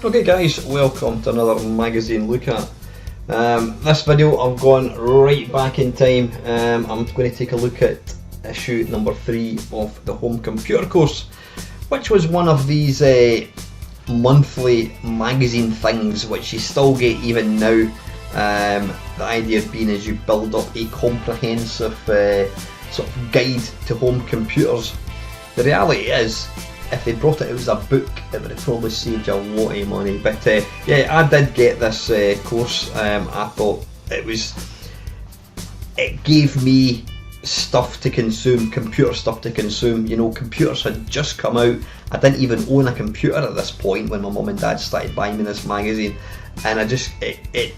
Okay guys, welcome to another magazine look at. This video I've gone right back in time. I'm going to take a look at issue number 3 of the Home Computer course, which was one of these monthly magazine things which you still get even now. The idea being is you build up a comprehensive sort of guide to home computers. The reality is, if they brought it out as a book, it would have probably saved you a lot of money. But yeah, I did get this course. I thought it gave me stuff to consume, computer stuff to consume. You know, computers had just come out. I didn't even own a computer at this point when my mum and dad started buying me this magazine, and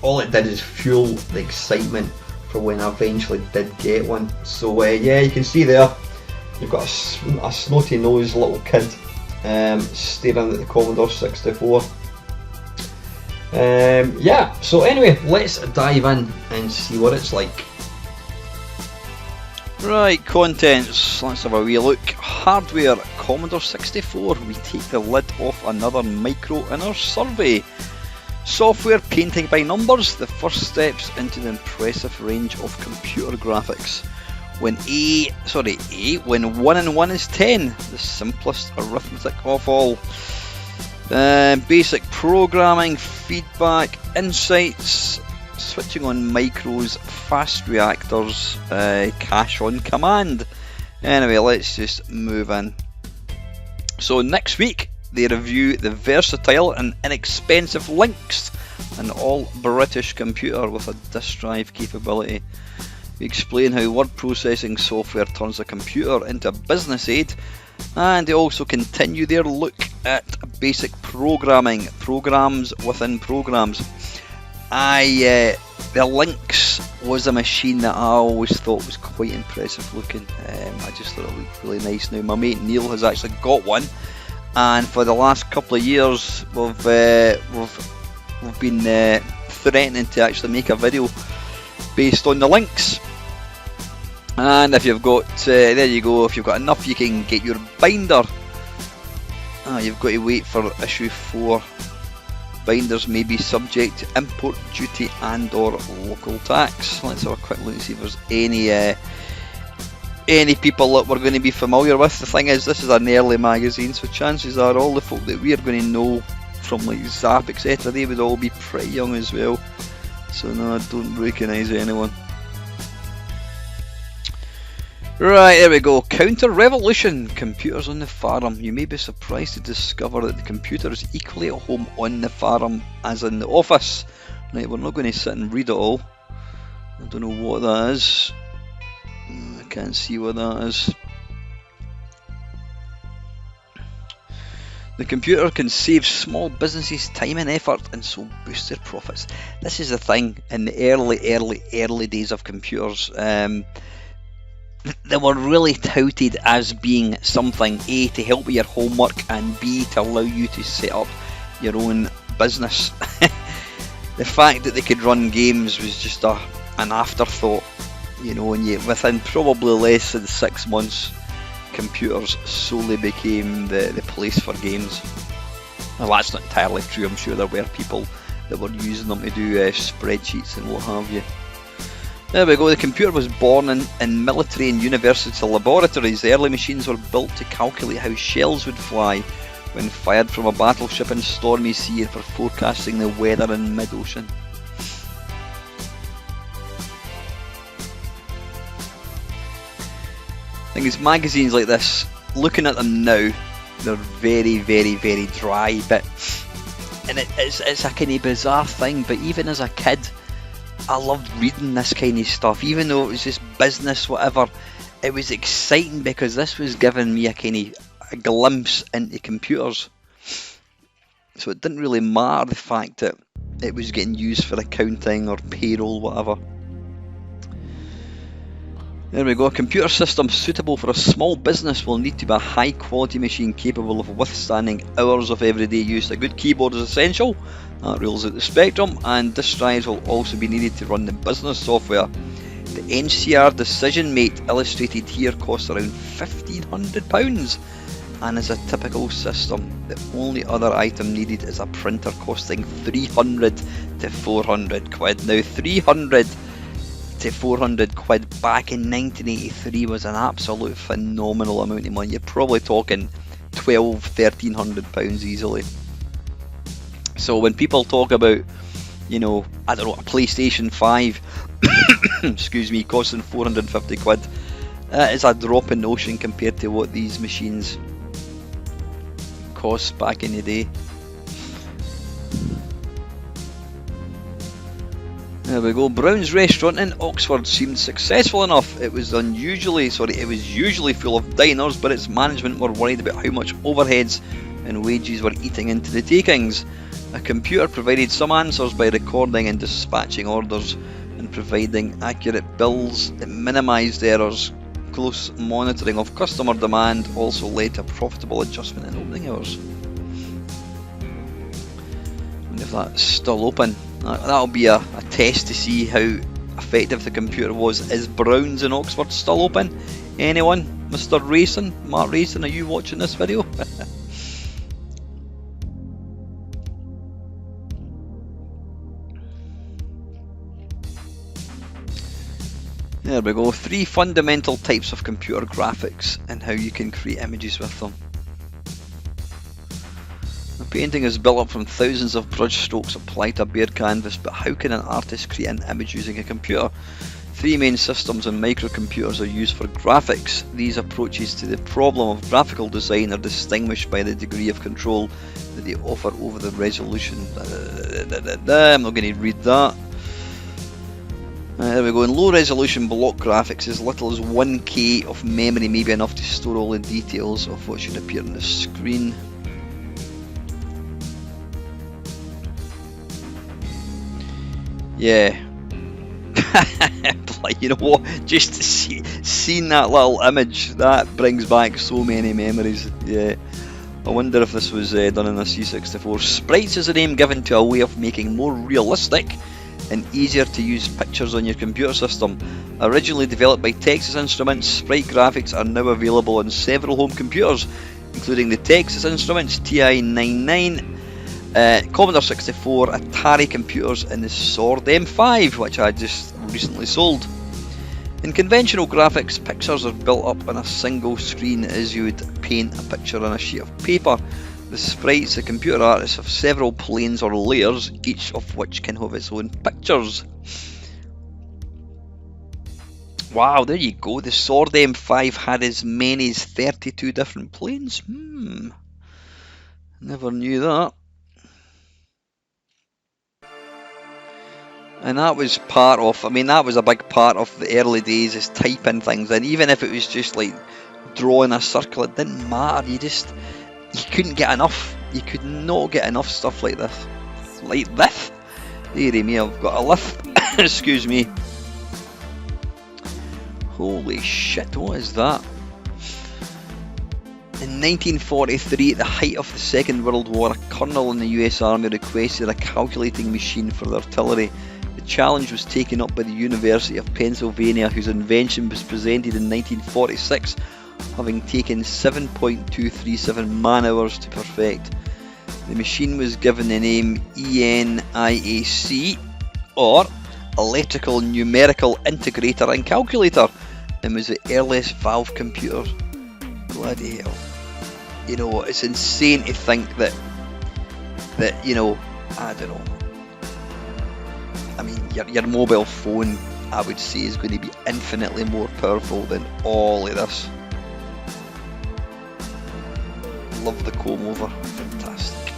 all it did is fuel the excitement for when I eventually did get one. So yeah, you can see there, you've got a snotty nosed little kid staring at the Commodore 64. Yeah, so anyway, let's dive in and see what it's like. Right, contents, let's have a wee look. Hardware, Commodore 64, we take the lid off another micro in our survey. Software, painting by numbers, the first steps into the impressive range of computer graphics. When 1 and 1 is 10, the simplest arithmetic of all. Basic programming, feedback, insights, switching on micros, fast reactors, cache on command. Anyway, let's just move in. So next week they review the versatile and inexpensive Lynx, an all British computer with a disk drive capability. We explain how word processing software turns a computer into a business aid, and they also continue their look at basic programming, programs within programs. The Lynx was a machine that I always thought was quite impressive looking. I just thought it looked really nice. Now my mate Neil has actually got one, and for the last couple of years we've been threatening to actually make a video based on the Lynx. And if you've got, there you go, if you've got enough you can get your binder. You've got to wait for issue 4. Binders may be subject to import duty and or local tax. Let's have a quick look and see if there's any people that we're going to be familiar with. The thing is, this is an early magazine, so chances are all the folk that we are going to know from like Zap etc, they would all be pretty young as well. So no, I don't recognise anyone. Right, there we go. Counter-revolution. Computers on the farm. You may be surprised to discover that the computer is equally at home on the farm as in the office. Right, we're not going to sit and read it all. I don't know what that is. I can't see what that is. The computer can save small businesses time and effort and so boost their profits. This is the thing in the early days of computers. They were really touted as being something A, to help with your homework, and B, to allow you to set up your own business. The fact that they could run games was just an afterthought, you know, and within probably less than 6 months computers solely became the place for games. Well, that's not entirely true. I'm sure there were people that were using them to do spreadsheets and what have you. There we go, the computer was born in military and university laboratories. The early machines were built to calculate how shells would fly when fired from a battleship in stormy sea and for forecasting the weather in mid-ocean. Thing is, magazines like this, looking at them now, they're very dry, and it's a kind of bizarre thing, but even as a kid I loved reading this kind of stuff. Even though it was just business, whatever, it was exciting because this was giving me a kind of a glimpse into computers. So it didn't really matter the fact that it was getting used for accounting or payroll, whatever. There we go, a computer system suitable for a small business will need to be a high quality machine capable of withstanding hours of everyday use. A good keyboard is essential, that rules out the Spectrum, and disk drives will also be needed to run the business software. The NCR Decision Mate illustrated here costs around £1,500, and as a typical system, the only other item needed is a printer costing 300 to 400 quid. Now 300 to 400 quid back in 1983 was an absolute phenomenal amount of money. You're probably talking 1300 pounds easily. So when people talk about, you know, I don't know, a PlayStation 5 excuse me, costing 450 quid, it's a drop in the ocean compared to what these machines cost back in the day. There we go. Brown's restaurant in Oxford seemed successful enough. It was usually full of diners, but its management were worried about how much overheads and wages were eating into the takings. A computer provided some answers by recording and dispatching orders and providing accurate bills. It minimised errors. Close monitoring of customer demand also led to a profitable adjustment in opening hours. And if that's still open, that'll be a test to see how effective the computer was. Is Brown's in Oxford still open? Anyone? Mr. Racing? Mark Racing, are you watching this video? There we go. 3 fundamental types of computer graphics and how you can create images with them. A painting is built up from thousands of brush strokes applied to a bare canvas, but how can an artist create an image using a computer? 3 main systems and microcomputers are used for graphics. These approaches to the problem of graphical design are distinguished by the degree of control that they offer over the resolution. I'm not going to read that. There we go. In low resolution block graphics, as little as 1K of memory may be enough to store all the details of what should appear on the screen. Yeah. Like, you know what? Just seeing that little image, that brings back so many memories. Yeah. I wonder if this was done in a C64. Sprites is a name given to a way of making more realistic and easier to use pictures on your computer system. Originally developed by Texas Instruments, Sprite graphics are now available on several home computers, including the Texas Instruments TI-99, Commodore 64, Atari computers, and the Sword M5, which I just recently sold. In conventional graphics, pictures are built up on a single screen as you would paint a picture on a sheet of paper. The sprites, the computer artists, have several planes or layers, each of which can have its own pictures. Wow, there you go. The Sword M5 had as many as 32 different planes. Never knew that. And that was part of, that was a big part of the early days, is typing things in. Even if it was just like drawing a circle, it didn't matter. You couldn't get enough. You could not get enough stuff like this. Like this. Dearie me, I've got a lift. Excuse me. Holy shit, what is that? In 1943, at the height of the Second World War, a colonel in the US Army requested a calculating machine for the artillery. The challenge was taken up by the University of Pennsylvania, whose invention was presented in 1946. Having taken 7.237 man-hours to perfect. The machine was given the name ENIAC, or Electrical Numerical Integrator and Calculator, and was the earliest valve computer. Bloody hell. You know, it's insane to think that you know, I don't know. I mean, your mobile phone, I would say, is going to be infinitely more powerful than all of this. Love the comb over, fantastic.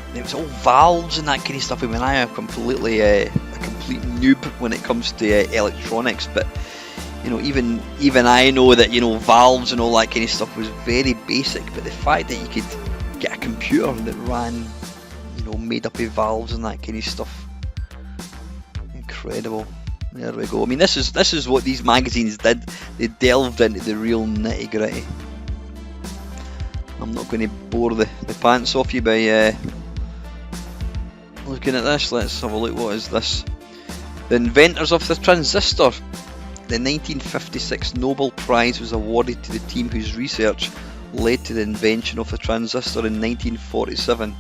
And it was all valves and that kind of stuff. I mean, I am completely a complete noob when it comes to electronics, but you know, even I know that, you know, valves and all that kind of stuff was very basic. But the fact that you could get a computer that ran, you know, made up of valves and that kind of stuff, incredible. There we go. I mean, this is what these magazines did. They delved into the real nitty gritty. I'm not going to bore the pants off you by looking at this. Let's have a look. What is this? The inventors of the transistor. the 1956 Nobel Prize was awarded to the team whose research led to the invention of the transistor in 1947.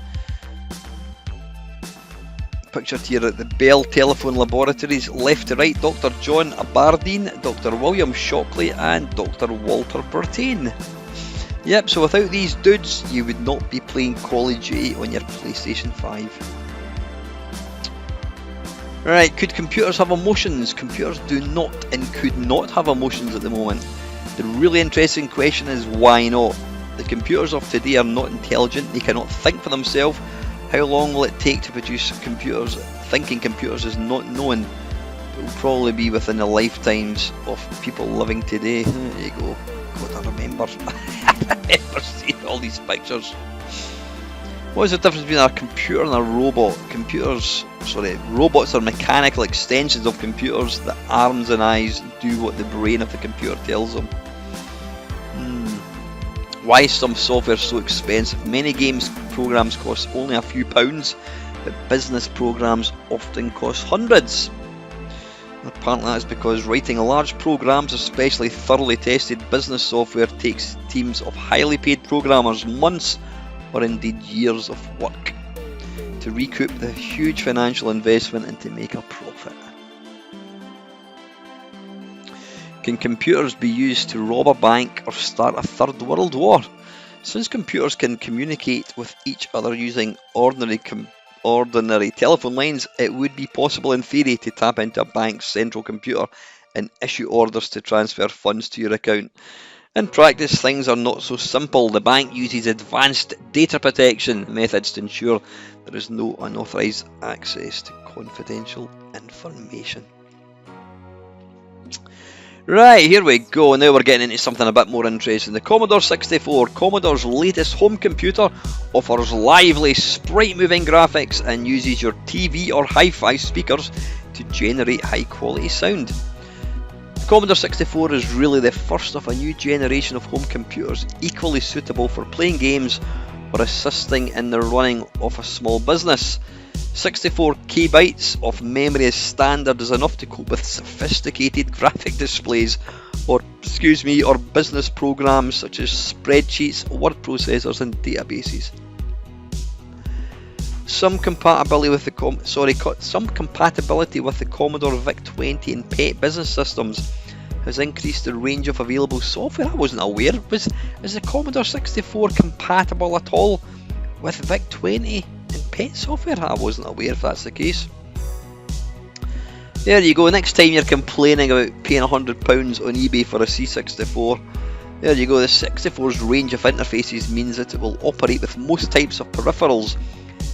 Pictured here at the Bell Telephone Laboratories, left to right, Dr. John Abardeen, Dr. William Shockley and Dr. Walter Bertain. Yep, so without these dudes, you would not be playing Call of Duty on your PlayStation 5. Right, could computers have emotions? Computers do not and could not have emotions at the moment. The really interesting question is why not? The computers of today are not intelligent, they cannot think for themselves. How long will it take to produce computers? Thinking computers is not known. It will probably be within the lifetimes of people living today. There you go. God, I remember. I remember seeing all these pictures. What is the difference between a computer and a robot? Robots are mechanical extensions of computers. The arms and eyes do what the brain of the computer tells them. Why is some software so expensive? Many games programs cost only a few pounds, but business programs often cost hundreds. And apparently that's because writing large programs, especially thoroughly tested business software, takes teams of highly paid programmers months or indeed years of work to recoup the huge financial investment and to make a profit. Can computers be used to rob a bank or start a third world war? Since computers can communicate with each other using ordinary telephone lines, it would be possible in theory to tap into a bank's central computer and issue orders to transfer funds to your account. In practice, things are not so simple. The bank uses advanced data protection methods to ensure there is no unauthorized access to confidential information. Right, here we go. Now we're getting into something a bit more interesting. The Commodore 64, Commodore's latest home computer, offers lively sprite-moving graphics and uses your TV or hi-fi speakers to generate high-quality sound. The Commodore 64 is really the first of a new generation of home computers equally suitable for playing games or assisting in the running of a small business. 64 KB of memory is standard is enough to cope with sophisticated graphic displays or business programs such as spreadsheets, word processors and databases. Some compatibility with the Commodore VIC-20 and PET business systems has increased the range of available software. I wasn't aware. Is the Commodore 64 compatible at all with VIC-20 and PET software? I wasn't aware if that's the case. There you go. Next time you're complaining about paying £100 on eBay for a C64, there you go. The 64's range of interfaces means that it will operate with most types of peripherals,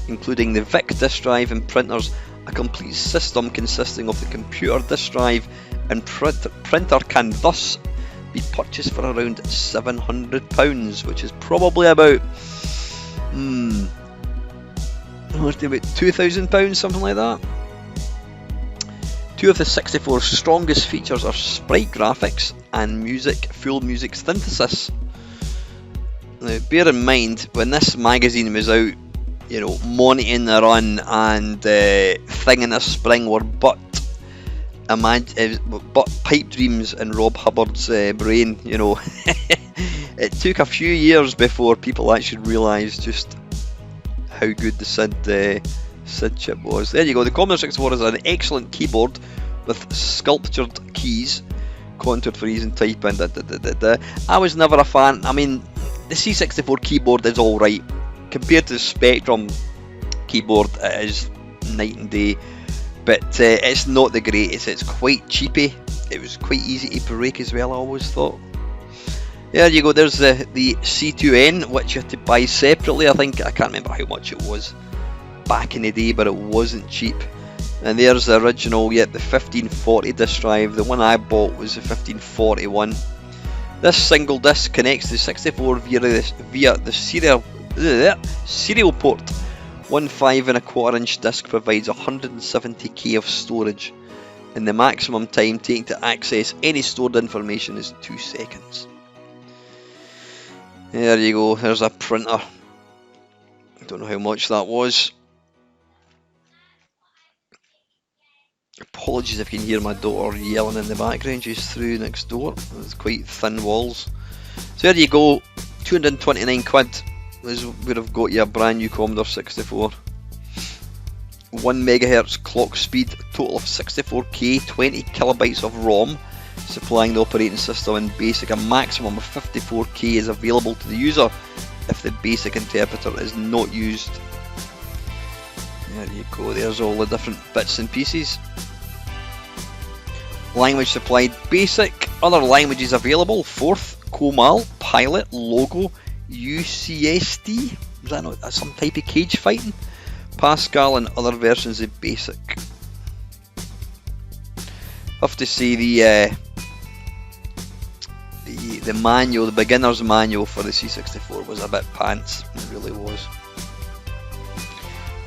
including the VIC disk drive and printers. A complete system consisting of the computer, disk drive and printer can thus be purchased for around £700, which is probably about about £2,000, something like that. Two of the 64's strongest features are sprite graphics and full music synthesis. Now, bear in mind, when this magazine was out, you know, Monty in the Run and Thing in the Spring were but pipe dreams in Rob Hubbard's brain, you know. It took a few years before people actually realised just how good the SID chip was. There you go. The Commodore 64 is an excellent keyboard with sculptured keys, contoured for ease and typing. I was never a fan. I mean, the C64 keyboard is alright. Compared to the Spectrum keyboard, it is night and day. But it's not the greatest. It's quite cheapy. It was quite easy to break as well, I always thought. There you go. There's the C2N, which you had to buy separately. I can't remember how much it was back in the day, but it wasn't cheap. And there's the original, the 1540 disk drive. The one I bought was the 1541. This single disc connects to 64 via the serial port. One 5¼ disc provides 170k of storage, and the maximum time taken to access any stored information is 2 seconds. There you go, there's a printer. I don't know how much that was. Apologies if you can hear my daughter yelling in the background. She's through next door. It's quite thin walls. So there you go, 229 quid would have got you a brand new Commodore 64. 1 megahertz clock speed, total of 64K, 20 kilobytes of ROM, supplying the operating system in BASIC. A maximum of 54K is available to the user if the BASIC interpreter is not used. There you go, there's all the different bits and pieces. Language supplied BASIC, other languages available: Forth, Comal, Pilot, Logo, UCSD, is that not some type of cage fighting? Pascal and other versions of BASIC. I have to say the manual, the beginner's manual for the C64 was a bit pants, it really was.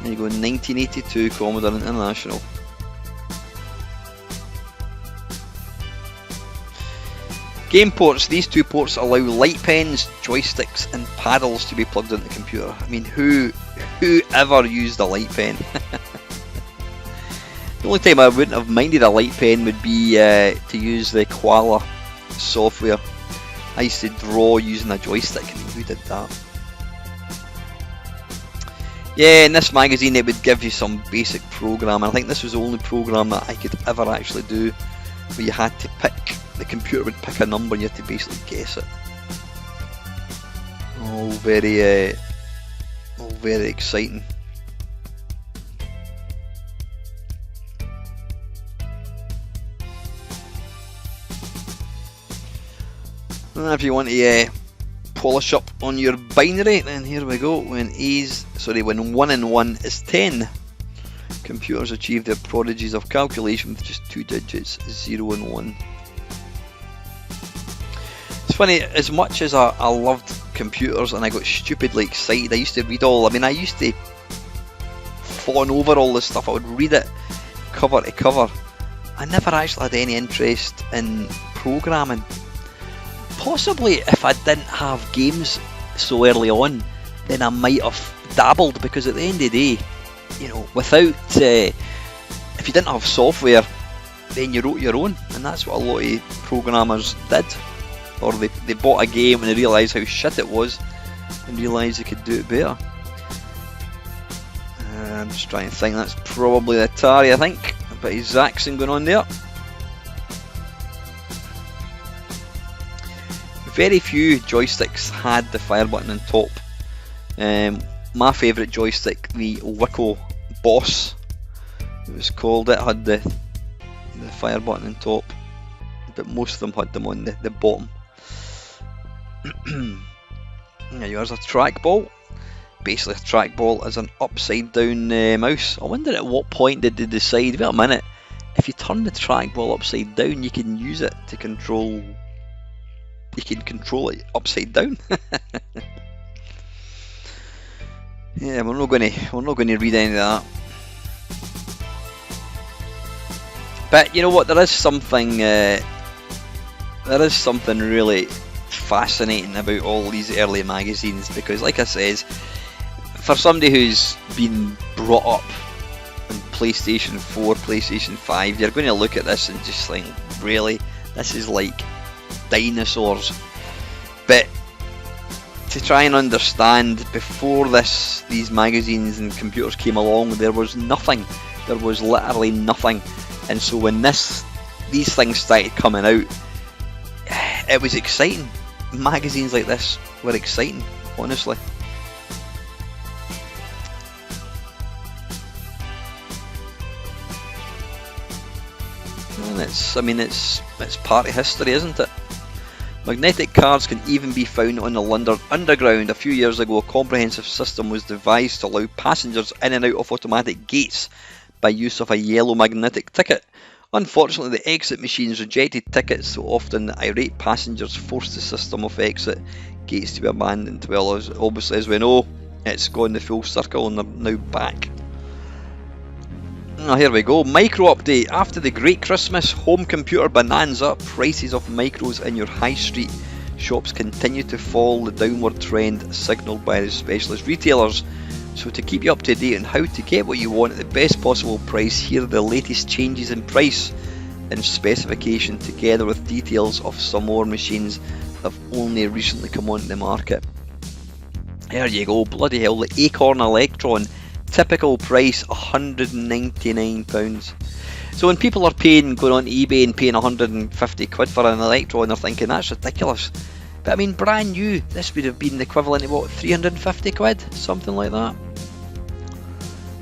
There you go, 1982 Commodore International. Game ports. These two ports allow light pens, joysticks and paddles to be plugged into the computer. I mean, who ever used a light pen? The only time I wouldn't have minded a light pen would be to use the Koala software. I used to draw using a joystick. I mean, who did that? Yeah, in this magazine it would give you some basic programming. I think this was the only program that I could ever actually do where you had to pick, the computer would pick a number and you had to basically guess it. All very exciting. And if you want to polish up on your binary, then here we go. When 1 and 1 is 10, computers achieve their prodigies of calculation with just 2 digits, 0 and 1. It's funny, as much as I loved computers and I got stupidly excited, I used to read I used to fawn over all this stuff. I would read it cover to cover. I never actually had any interest in programming. Possibly if I didn't have games so early on, then I might have dabbled, because at the end of the day, you know, without if you didn't have software, then you wrote your own, and that's what a lot of programmers did. Or they bought a game and they realised how shit it was and realised they could do it better. I'm just trying to think, that's probably the Atari, I think. A bit of Zaxxon going on there. Very few joysticks had the fire button on top. My favourite joystick, the Wico Boss, it was called, it had the fire button on top, but most of them had them on the bottom. There yours, a trackball. Basically a trackball is an upside down mouse. I wonder at what point did they decide, wait a minute, if you turn the trackball upside down you can use it to control, you can control it upside down. Yeah, we're not going to read any of that. But you know what? There is something really fascinating about all these early magazines, because, like I says, for somebody who's been brought up on PlayStation 4, PlayStation 5, you're going to look at this and just think, really, this is like dinosaurs. But to try and understand, before these magazines and computers came along, there was nothing. There was literally nothing. And so when these things started coming out, it was exciting. Magazines like this were exciting, honestly. And it's part of history, isn't it? Magnetic cards can even be found on the London Underground. A few years ago, a comprehensive system was devised to allow passengers in and out of automatic gates by use of a yellow magnetic ticket. Unfortunately, the exit machines rejected tickets, so often the irate passengers forced the system of exit gates to be abandoned. Well, obviously, as we know, it's gone the full circle and they're now back. Here we go, micro update. After the great Christmas home computer bonanza, prices of micros in your high street shops continue to fall, the downward trend signalled by the specialist retailers. So to keep you up to date on how to get what you want at the best possible price, here are the latest changes in price and specification, together with details of some more machines that have only recently come onto the market. There you go, bloody hell, the Acorn Electron, typical price £199. So when people are going on eBay and paying 150 quid for an Electron, they're thinking that's ridiculous. But I mean, brand new, this would have been the equivalent of what, 350 quid? Something like that.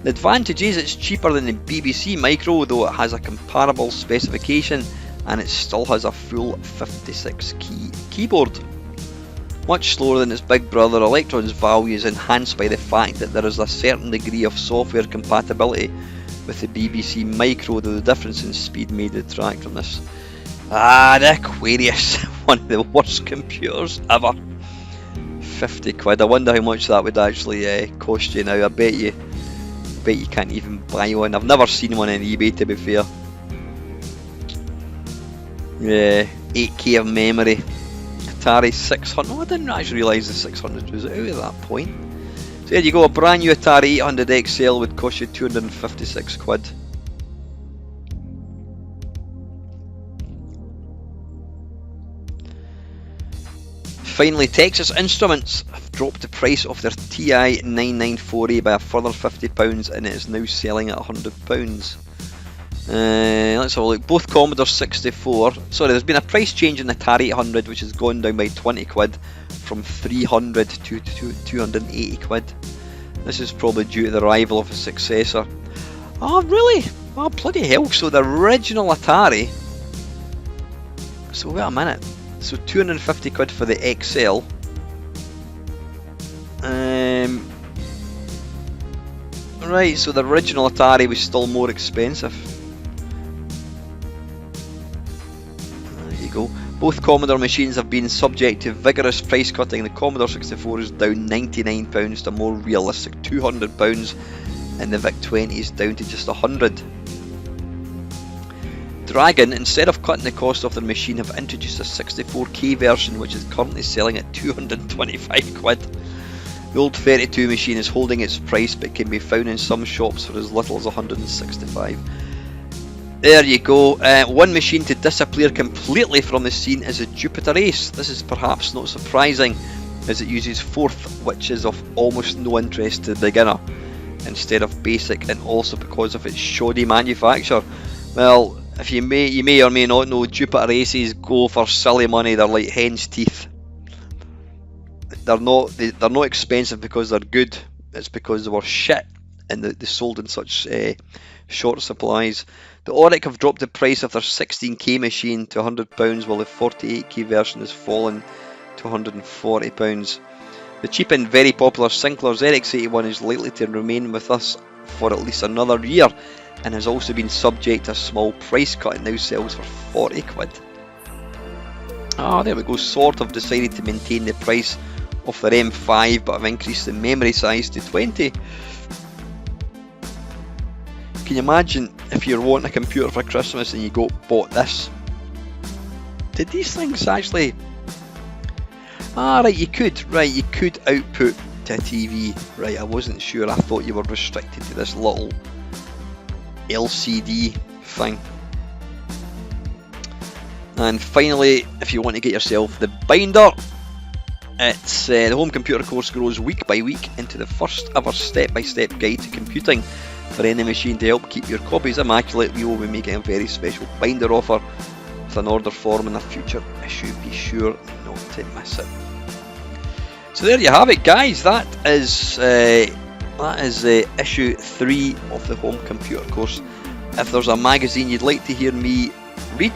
The advantage is it's cheaper than the BBC Micro, though it has a comparable specification and it still has a full 56 key keyboard. Much slower than its big brother, Electron's value is enhanced by the fact that there is a certain degree of software compatibility with the BBC Micro, though the difference in speed may detract from this. Ah, the Aquarius, one of the worst computers ever. 50 quid, I wonder how much that would actually cost you now. I bet you can't even buy one. I've never seen one on eBay, to be fair. Yeah, 8K of memory. Atari 600, oh, I didn't actually realise the 600 was out at that point. So there you go, a brand new Atari 800 XL would cost you 256 quid. Finally, Texas Instruments have dropped the price of their TI 994A by a further £50 and it is now selling at £100. Let's have a look. Both Commodore 64, sorry, there's been a price change in the Atari 800 which has gone down by 20 quid from 300 to 280 quid. This is probably due to the arrival of a successor. Oh really? Oh bloody hell, so the original Atari, so wait a minute, so 250 quid for the XL. Right, so the original Atari was still more expensive. There you go. Both Commodore machines have been subject to vigorous price cutting. The Commodore 64 is down £99 to a more realistic £200, and the VIC-20 is down to just £100. Dragon, instead of cutting the cost of their machine, have introduced a 64K version which is currently selling at 225 quid. The old 32 machine is holding its price but can be found in some shops for as little as 165. There you go, one machine to disappear completely from the scene is a Jupiter Ace. This is perhaps not surprising as it uses fourth, which is of almost no interest to the beginner, instead of basic, and also because of its shoddy manufacture. Well, if you may or may not know, Jupiter Aces go for silly money. They're like hen's teeth. They're not expensive because they're good. It's because they were shit and they sold in such short supplies. The Auric have dropped the price of their 16K machine to £100, while the 48K version has fallen to £140. The cheap and very popular Sinclair ZX81 is likely to remain with us for at least another year, and has also been subject to a small price cut and now sells for 40 quid. Ah, there we go. Sort of decided to maintain the price of their M5 but have increased the memory size to 20. Can you imagine if you're wanting a computer for Christmas and you bought this? Did these things actually... Ah right, you could output to a TV. Right, I wasn't sure, I thought you were restricted to this little LCD thing. And finally, if you want to get yourself the binder, it's the home computer course grows week by week into the first ever step-by-step guide to computing for any machine. To help keep your copies immaculate, we will be making a very special binder offer with an order form in a future issue. Be sure not to miss it. So there you have it, guys. That is issue 3 of the home computer course. If there's a magazine you'd like to hear me read,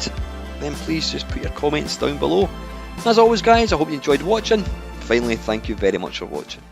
then please just put your comments down below. As always, guys, I hope you enjoyed watching. Finally, thank you very much for watching.